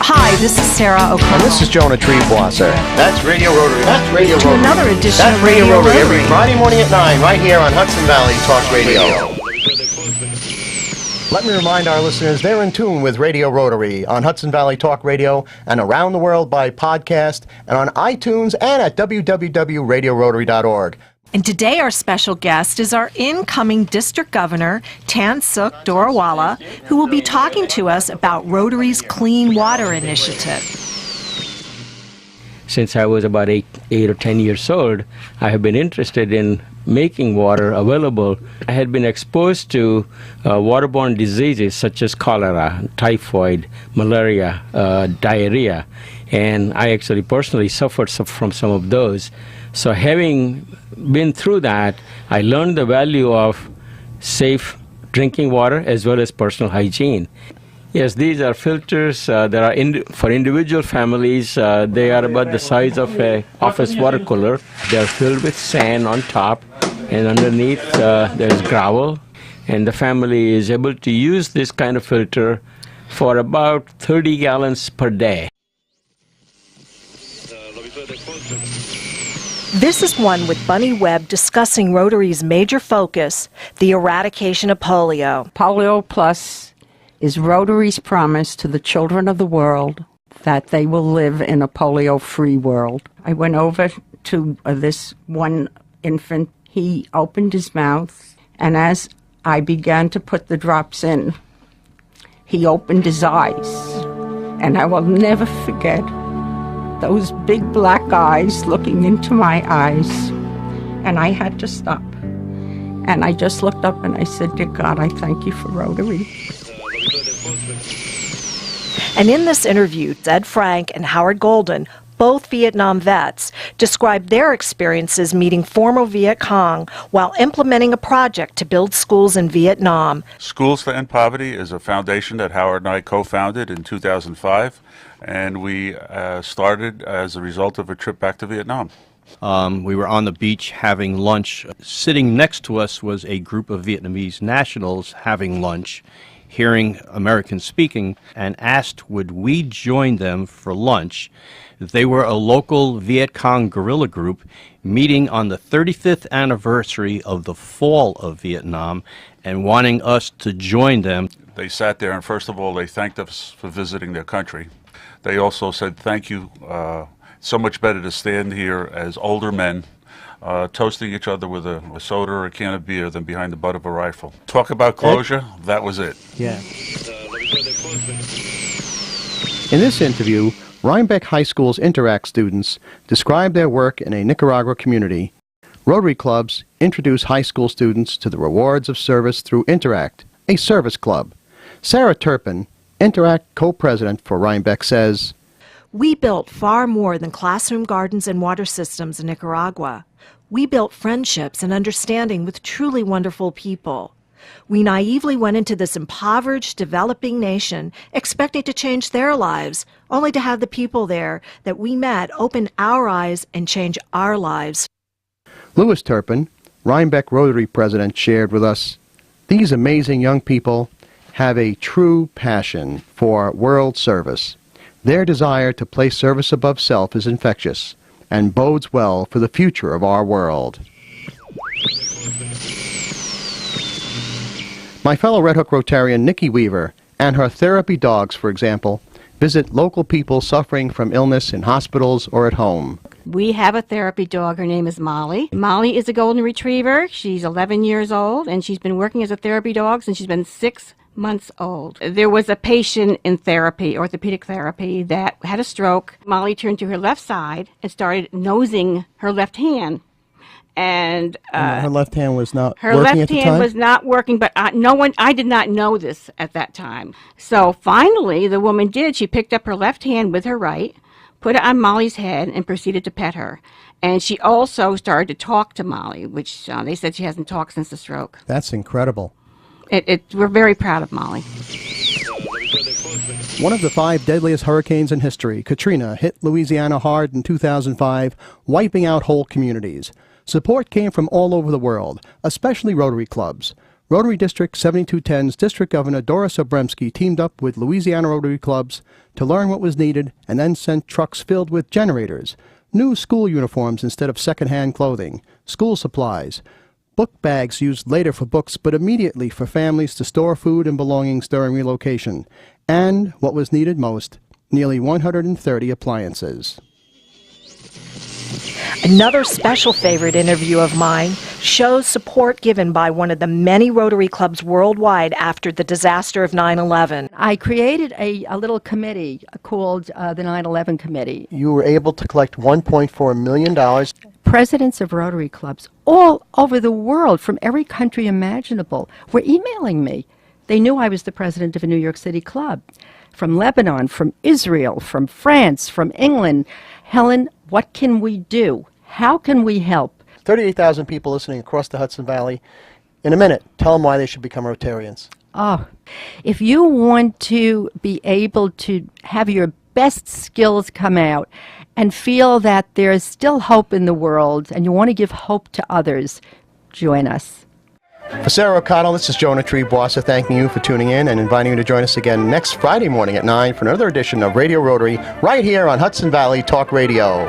Hi, this is Sarah O'Connell. And this is Jonah Treebwasser. That's Radio Rotary. That's Radio to Rotary. Another edition That's of Radio Rotary. Rotary. Every Friday morning at 9, right here on Hudson Valley Talk Radio. Let me remind our listeners they're in tune with Radio Rotary on Hudson Valley Talk Radio and around the world by podcast and on iTunes and at www.radiorotary.org. And today our special guest is our incoming District Governor, Tansuk Dorawala, who will be talking to us about Rotary's Clean Water Initiative. Since I was about 8 or 10 years old, I have been interested in making water available. I had been exposed to waterborne diseases such as cholera, typhoid, malaria, diarrhea, and I actually personally suffered from some of those. So having been through that, I learned the value of safe drinking water as well as personal hygiene. Yes, these are filters that are for individual families. They are about the size of an office water cooler. They are filled with sand on top, and underneath there's gravel. And the family is able to use this kind of filter for about 30 gallons per day. This is one with Bunny Webb discussing Rotary's major focus, the eradication of polio. Polio Plus is Rotary's promise to the children of the world that they will live in a polio-free world. I went over to this one infant. He opened his mouth, and as I began to put the drops in, he opened his eyes. And I will never forget those big black eyes looking into my eyes. And I had to stop. And I just looked up and I said, "Dear God, I thank you for Rotary." And in this interview, Ed Frank and Howard Golden, both Vietnam vets, described their experiences meeting former Viet Cong while implementing a project to build schools in Vietnam. Schools for End Poverty is a foundation that Howard and I co-founded in 2005, and we started as a result of a trip back to Vietnam. We were on the beach having lunch. Sitting next to us was a group of Vietnamese nationals having lunch, hearing Americans speaking, and asked would we join them for lunch. They were a local Viet Cong guerrilla group meeting on the 35th anniversary of the fall of Vietnam and wanting us to join them. They sat there and first of all they thanked us for visiting their country. They also said thank you, so much better to stand here as older men toasting each other with a soda or a can of beer than behind the butt of a rifle. Talk about closure, that was it. Yeah. In this interview, Rhinebeck High School's Interact students describe their work in a Nicaragua community. Rotary clubs introduce high school students to the rewards of service through Interact, a service club. Sarah Turpin, Interact co-president for Rhinebeck, says, We built far more than classroom gardens and water systems in Nicaragua. We built friendships and understanding with truly wonderful people. We naively went into this impoverished, developing nation expecting to change their lives, only to have the people there that we met open our eyes and change our lives. Louis Turpin, Rhinebeck Rotary president, shared with us, these amazing young people have a true passion for world service. Their desire to place service above self is infectious and bodes well for the future of our world. My fellow Red Hook Rotarian Nikki Weaver and her therapy dogs, for example, visit local people suffering from illness in hospitals or at home. We have a therapy dog. Her name is Molly. Molly is a golden retriever. She's 11 years old, and she's been working as a therapy dog since she's been 6 months old. There was a patient in therapy, orthopedic therapy, that had a stroke. Molly turned to her left side and started nosing her left hand. And her left hand was not her working left at the hand time? was not working, but I did not know this at that time. So finally, the woman did. She picked up her left hand with her right, put it on Molly's head, and proceeded to pet her. And she also started to talk to Molly, which they said she hasn't talked since the stroke. That's incredible. We're very proud of Molly. One of the 5 deadliest hurricanes in history, Katrina, hit Louisiana hard in 2005, wiping out whole communities. Support came from all over the world, especially Rotary clubs. Rotary District 7210's District Governor Doris Obremski teamed up with Louisiana Rotary Clubs to learn what was needed and then sent trucks filled with generators, new school uniforms instead of second-hand clothing, school supplies, book bags used later for books but immediately for families to store food and belongings during relocation, and, what was needed most, nearly 130 appliances. Another special favorite interview of mine shows support given by one of the many Rotary clubs worldwide after the disaster of 9/11. I created a little committee called the 9/11 Committee. You were able to collect $1.4 million. Presidents of Rotary clubs all over the world, from every country imaginable, were emailing me. They knew I was the president of a New York City club. From Lebanon, from Israel, from France, from England. Helen, what can we do? How can we help? 38,000 people listening across the Hudson Valley. In a minute, tell them why they should become Rotarians. Oh, if you want to be able to have your best skills come out and feel that there is still hope in the world and you want to give hope to others, join us. For Sarah O'Connell, this is Jonah Treebossa thanking you for tuning in and inviting you to join us again next Friday morning at 9 for another edition of Radio Rotary right here on Hudson Valley Talk Radio.